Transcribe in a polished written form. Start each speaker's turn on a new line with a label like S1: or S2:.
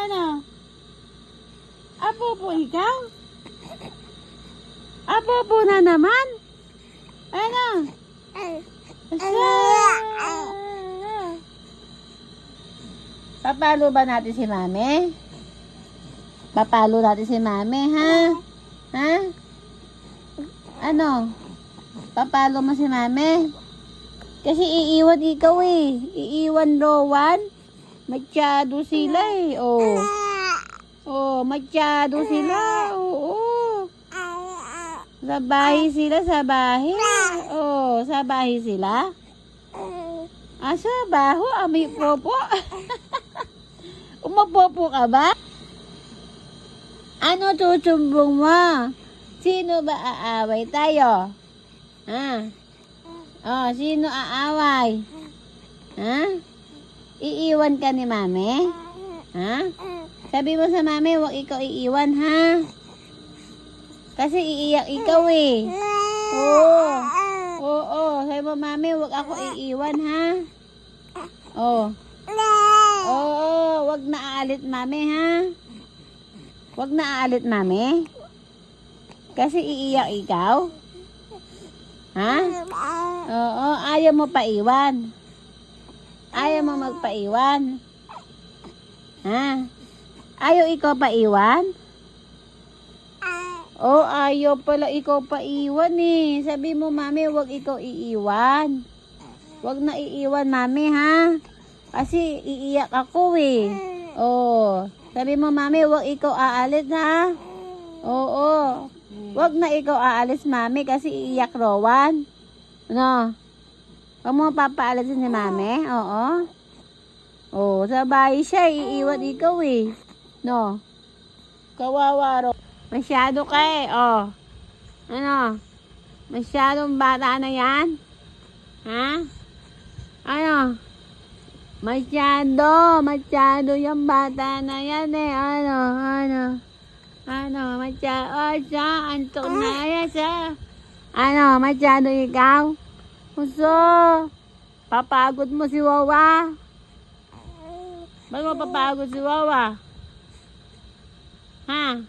S1: Ano? Apo po ikaw? Apo po na naman? Ano? Papalo ba natin si Mami? Papalo natin si Mami, ha? Ha? Ano? Papalo mo si Mami? Kasi iiwan ikaw eh. Iiwan Rowan. Masyado sila eh. Oh. Oh, masyado sila. Oo. Sa bahay sila, sa bahay. Oh, sa bahay sila. Asa, baho, amoy popo. Umapopo ka ba? Ano tutumbong mo? Sino ba aaway tayo? Ha? Oh, sino aaway? Ha? Iiwan ka ni Mami? Ha? Sabi mo sa Mami, huwag ikaw iiwan, ha? Kasi iiyak ikaw eh. Oo. Oo. Sabi mo, Mami, huwag ako iiwan, ha? Oo. Oo. Huwag na aalit, Mami, ha? Huwag na aalit, Mami. Kasi iiyak ikaw. Ha? Oo. Ayaw mo paiwan. Ayaw mo magpaiwan. Ha? Ayaw ikaw paiwan? Oh, ayaw pala ikaw paiwan eh. Sabi mo, Mami, huwag ikaw iiwan. Huwag na iiwan, Mami, ha? Kasi iiyak ako eh. Oh. Sabi mo, Mami, huwag ikaw aalis, ha? Oo. Huwag na ikaw aalis, Mami, kasi iiyak Rowan. Ano? Huwag mo papaalisin si Mami? Oo. Oh, sa bahay siya, iiwan ikaw eh. No? Kawawa ro. Masyado ka eh, oh. Ano? Masyadong bata na yan? Ha? Ano? Masyado yung bata na yan eh. Masyado, oh, siya, antok na yan siya. Ano, masyado ikaw? Puso, papagod mo si Wawa. Ba't mo papagod si Wawa? Ha?